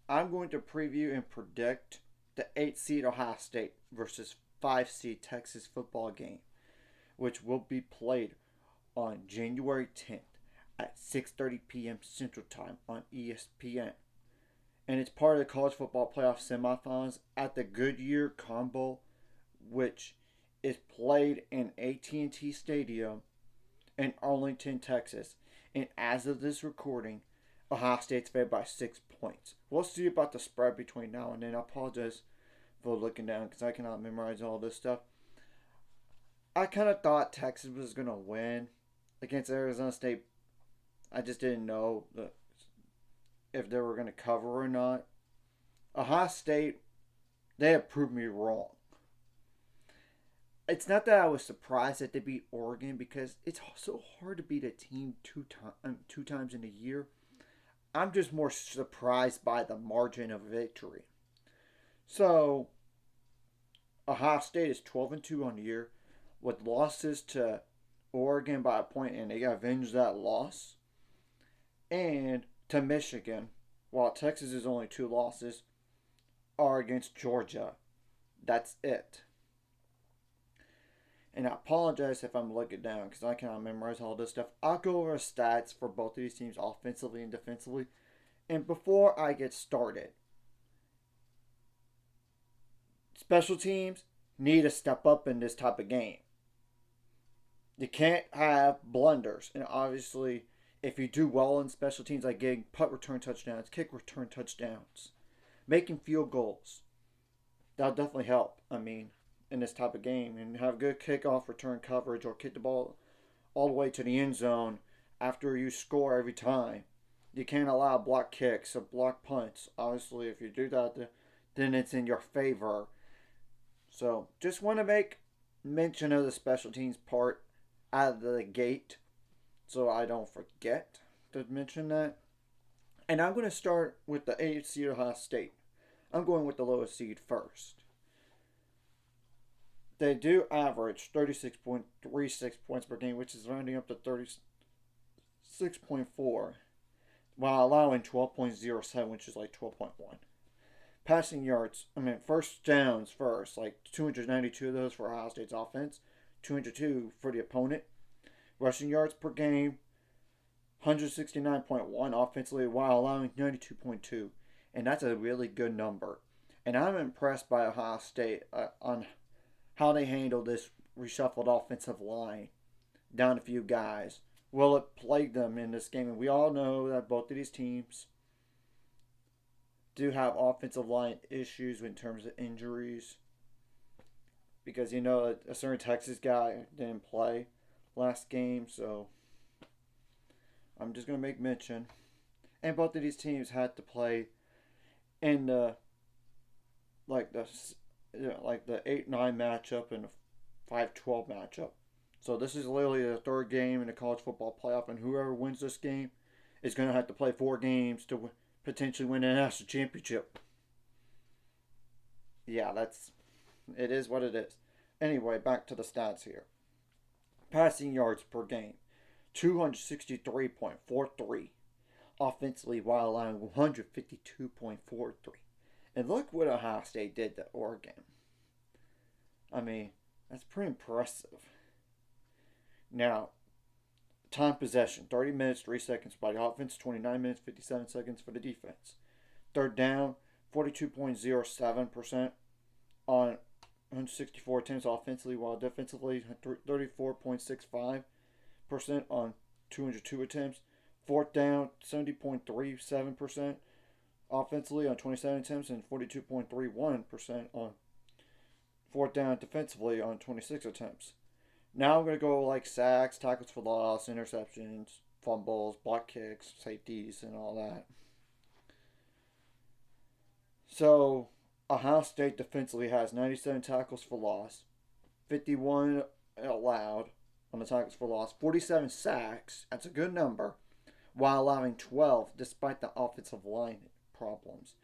I'm going to preview and predict the 8 seed Ohio State versus 5 seed Texas football game, which will be played on January 10th at 6:30 p.m. Central Time on ESPN. And it's part of the college football playoff semifinals at the Goodyear Combo, which is played in AT&T Stadium in Arlington, Texas. And as of this recording, Ohio State's favored by 6 points. We'll see about the spread between now and then. I apologize for looking down because I cannot memorize all this stuff. I kind of thought Texas was going to win against Arizona State. I just didn't know if they were going to cover or not. Ohio State, they have proved me wrong. It's not that I was surprised that they beat Oregon because it's so hard to beat a team two times in a year. I'm just more surprised by the margin of victory. So, Ohio State is 12-2 on the year with losses to Oregon by a point, and they got to avenge that loss. And to Michigan, while Texas is only 2 losses, are against Georgia. That's it. And I apologize if I'm looking down because I cannot memorize all this stuff. I'll go over stats for both of these teams offensively and defensively. And before I get started, special teams need to step up in this type of game. You can't have blunders. And obviously, if you do well in special teams like getting punt return touchdowns, kick return touchdowns, making field goals, that'll definitely help. In this type of game, and have good kickoff return coverage or kick the ball all the way to the end zone after you score every time. You can't allow block kicks or block punts. Obviously, if you do that, then it's in your favor. So, just want to make mention of the special teams part out of the gate so I don't forget to mention that. And I'm going to start with the 8th seed Ohio State. I'm going with the lowest seed first. They do average 36.36 points per game, which is rounding up to 36.4, while allowing 12.07, which is like 12.1. Passing yards, first downs first, like 292 of those for Ohio State's offense, 202 for the opponent. Rushing yards per game, 169.1 offensively, while allowing 92.2. And that's a really good number. And I'm impressed by Ohio State on how they handle this reshuffled offensive line down a few guys. Will it plague them in this game? And we all know that both of these teams do have offensive line issues in terms of injuries. Because, a certain Texas guy didn't play last game. So, I'm just going to make mention. And both of these teams had to play in the 8-9 matchup and the 5-12 matchup. So this is literally the third game in the college football playoff, and whoever wins this game is going to have to play 4 games to potentially win a national championship. Yeah, it is what it is. Anyway, back to the stats here. Passing yards per game, 263.43 offensively, while allowing 152.43. And look what Ohio State did to Oregon. That's pretty impressive. Now, time possession, 30 minutes, 3 seconds by the offense, 29 minutes, 57 seconds for the defense. Third down, 42.07% on 164 attempts offensively, while defensively, 34.65% on 202 attempts. Fourth down, 70.37% offensively on 27 attempts and 42.31% on fourth down defensively on 26 attempts. Now I'm going to go like sacks, tackles for loss, interceptions, fumbles, block kicks, safeties, and all that. So, Ohio State defensively has 97 tackles for loss, 51 allowed on the tackles for loss, 47 sacks, that's a good number, while allowing 12 despite the offensive line problems.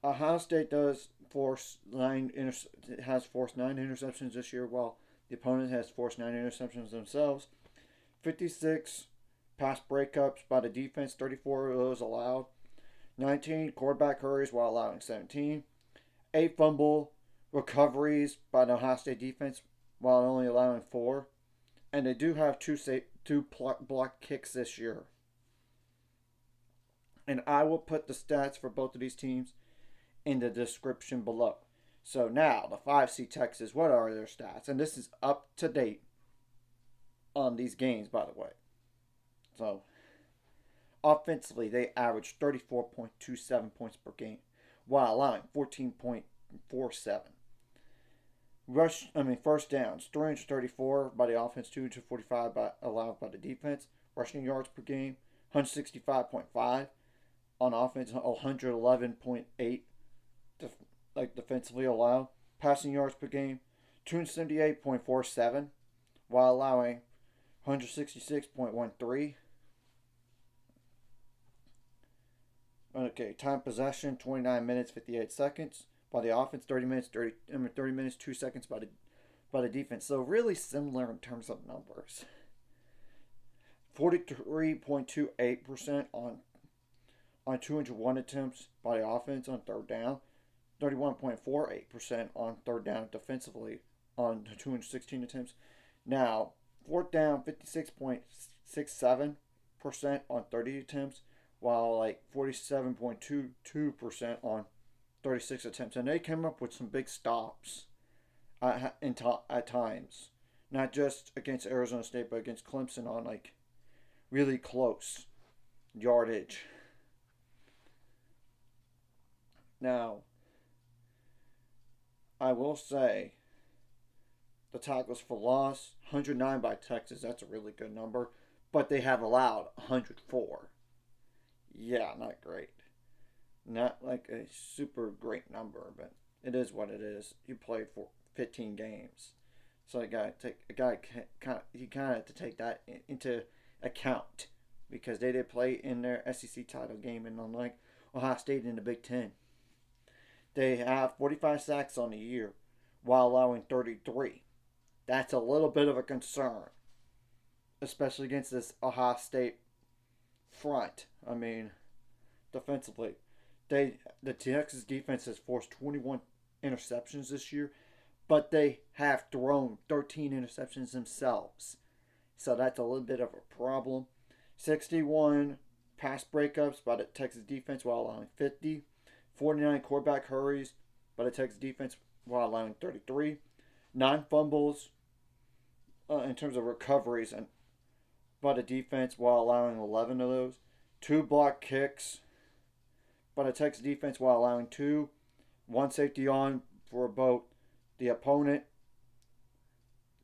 Ohio State has forced 9 interceptions this year, while the opponent has forced 9 interceptions themselves. 56 pass breakups by the defense, 34 of those allowed. 19 quarterback hurries while allowing 17. 8 fumble recoveries by the Ohio State defense while only allowing 4. And they do have two block kicks this year. And I will put the stats for both of these teams in the description below. So now, the 5C Texas, what are their stats? And this is up to date on these games, by the way. So, offensively, they averaged 34.27 points per game, while allowing 14.47. First downs, 334 by the offense, 245 allowed by the defense. Rushing yards per game, 165.5 on offense, 111.8 defensively allowed. Passing yards per game, 278.47 while allowing 166.13. Okay, time possession 29 minutes 58 seconds by the offense, 30 minutes 2 seconds by the defense. So really similar in terms of numbers. 43.28% on 201 attempts by the offense on third down. 31.48% on third down defensively on 216 attempts. Now, fourth down, 56.67% on 30 attempts, while 47.22% on 36 attempts. And they came up with some big stops at times. Not just against Arizona State, but against Clemson on really close yardage. Now, I will say the tackles for loss, 109 by Texas. That's a really good number. But they have allowed 104. Yeah, not great. Not like a super great number, but it is what it is. You played for 15 games. So you kind of have to take that into account because they did play in their SEC title game, and unlike Ohio State in the Big Ten. They have 45 sacks on the year while allowing 33. That's a little bit of a concern, especially against this Ohio State front. Defensively. The Texas defense has forced 21 interceptions this year, but they have thrown 13 interceptions themselves. So that's a little bit of a problem. 61 pass breakups by the Texas defense while allowing 50. 49 quarterback hurries by the Texas defense while allowing 33. 9 fumbles in terms of recoveries and by the defense while allowing 11 of those. 2 block kicks by the Texas defense while allowing 2. 1 safety on for both the opponent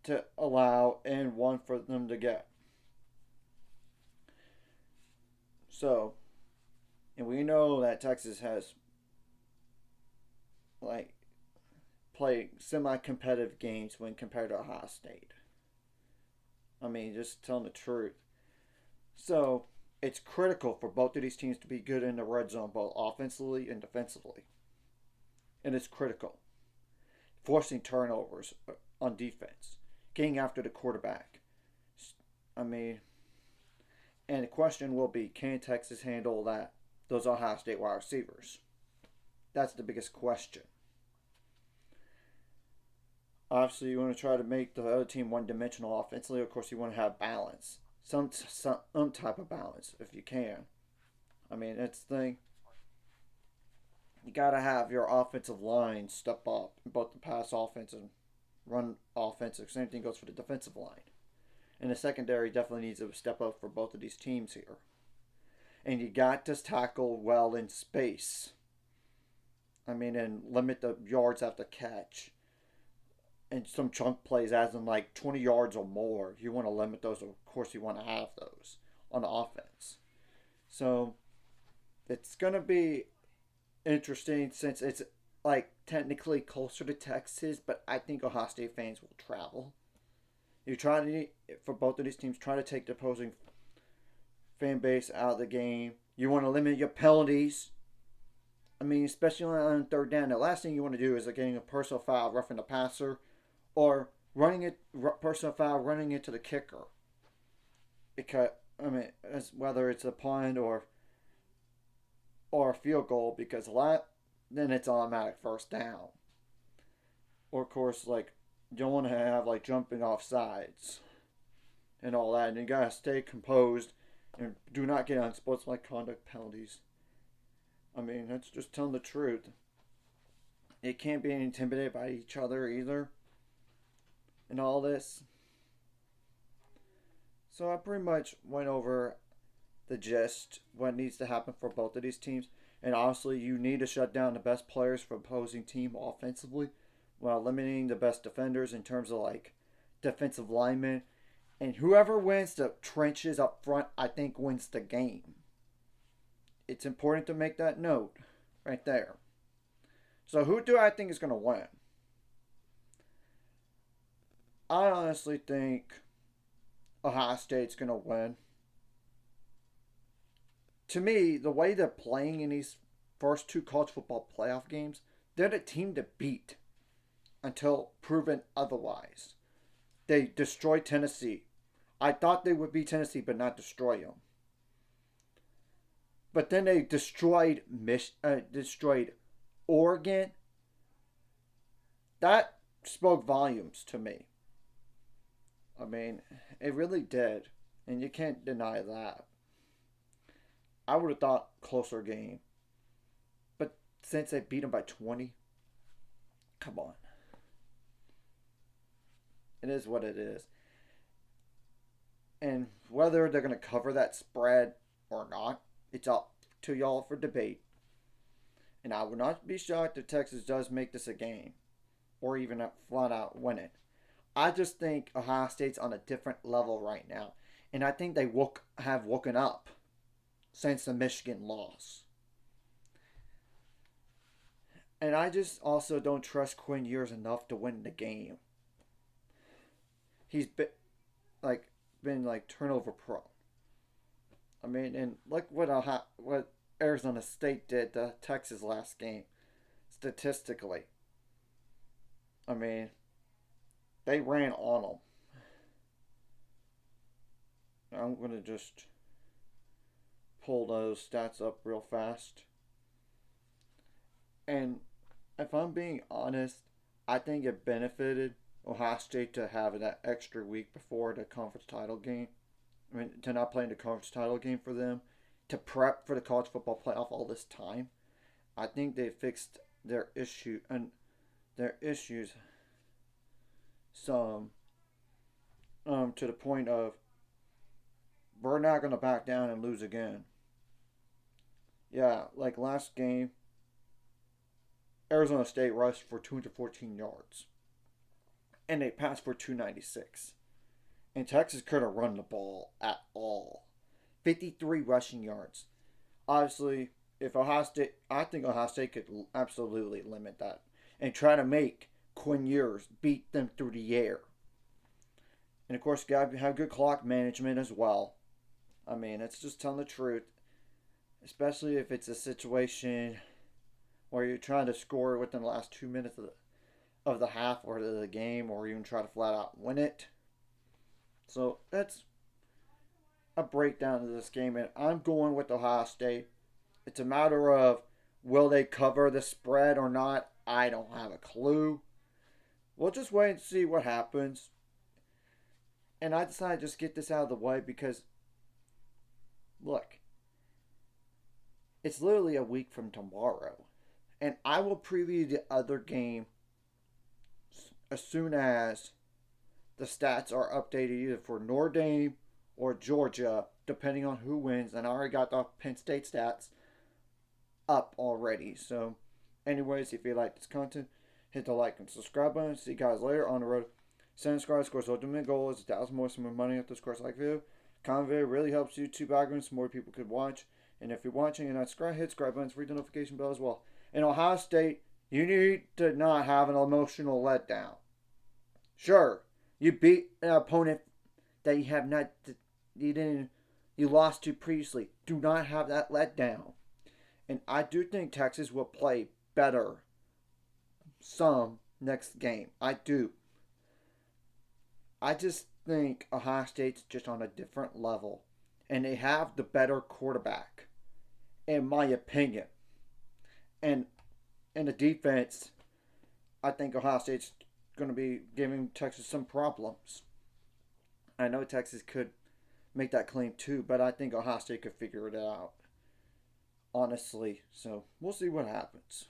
to allow and 1 for them to get. So, and we know that Texas has play semi-competitive games when compared to Ohio State. Just telling the truth. So, it's critical for both of these teams to be good in the red zone, both offensively and defensively. And it's critical. Forcing turnovers on defense. Getting after the quarterback. And the question will be, can Texas handle those Ohio State wide receivers? That's the biggest question. Obviously, you want to try to make the other team one-dimensional offensively. Of course, you want to have balance. Some type of balance, if you can. That's the thing. You got to have your offensive line step up in both the pass offense and run offensive. Same thing goes for the defensive line. And the secondary definitely needs to step up for both of these teams here. And you got to tackle well in space. And limit the yards after catch. And some chunk plays as in 20 yards or more. If you want to limit those, of course you want to have those on the offense. So, it's going to be interesting since it's technically closer to Texas, but I think Ohio State fans will travel. You try to, for both of these teams, try to take the opposing fan base out of the game. You want to limit your penalties. Especially on third down. The last thing you want to do is getting a personal foul, roughing the passer, or personal foul running into the kicker. Because whether it's a punt or or a field goal because then it's automatic first down. Or of course, like you don't want to have like jumping off sides and all that, and you gotta stay composed and do not get unsportsmanlike conduct penalties. I mean, that's just telling the truth. It can't be intimidated by each other either, and all this. So I pretty much went over the gist, what needs to happen for both of these teams. And obviously, you need to shut down the best players for opposing team offensively while eliminating the best defenders in terms of like defensive linemen. And whoever wins the trenches up front, I think wins the game. It's important to make that note right there. So who do I think is going to win? I honestly think Ohio State's going to win. To me, the way they're playing in these first two college football playoff games, they're the team to beat until proven otherwise. They destroyed Tennessee. I thought they would beat Tennessee, but not destroy them. But then they destroyed Oregon. That spoke volumes to me. I mean, it really did. And you can't deny that. I would have thought closer game. But since they beat them by 20, come on. It is what it is. And whether they're going to cover that spread or not, it's up to y'all for debate. And I would not be shocked if Texas does make this a game. Or even flat out win it. I just think Ohio State's on a different level right now. And I think they have woken up since the Michigan loss. And I just also don't trust Quinn Ewers enough to win the game. He's been turnover prone. I mean, and look what Arizona State did to Texas last game. Statistically, I mean, they ran on them. I'm gonna just pull those stats up real fast. And if I'm being honest, I think it benefited Ohio State to have that extra week before the conference title game. I mean, to not play in the conference title game for them, to prep for the college football playoff all this time. I think they fixed their issues some to the point of we're not going to back down and lose again. Yeah, like last game, Arizona State rushed for 214 yards. And they passed for 296. And Texas couldn't run the ball at all. 53 rushing yards. Obviously, I think Ohio State could absolutely limit that. And try to make Quinn Ewers beat them through the air. And of course, you got to have good clock management as well. I mean, it's just telling the truth. Especially if it's a situation where you're trying to score within the last 2 minutes of the half or the game, or even try to flat out win it. So that's a breakdown of this game, and I'm going with Ohio State. It's a matter of will they cover the spread or not? I don't have a clue. We'll just wait and see what happens. And I decided to just get this out of the way because, look, it's literally a week from tomorrow. And I will preview the other game as soon as the stats are updated either for Notre Dame or Georgia, depending on who wins. And I already got the Penn State stats up already. So, anyways, if you like this content, hit the like and subscribe button. See you guys later on the road. 7 subscribers, of course, ultimate goal is 1,000 more, some more money if this course like video. Comment video really helps YouTube algorithms, more people could watch. And if you're watching and not subscribe, hit subscribe button, read the notification bell as well. In Ohio State, you need to not have an emotional letdown. Sure, you beat an opponent that you lost to previously. Do not have that letdown. And I do think Texas will play better some next game. I do. I just think Ohio State's just on a different level. And they have the better quarterback. in my opinion. And in the defense, I think Ohio State's going to be giving Texas some problems. I know Texas could make that claim too, but I think Ohio State could figure it out, honestly. So we'll see what happens.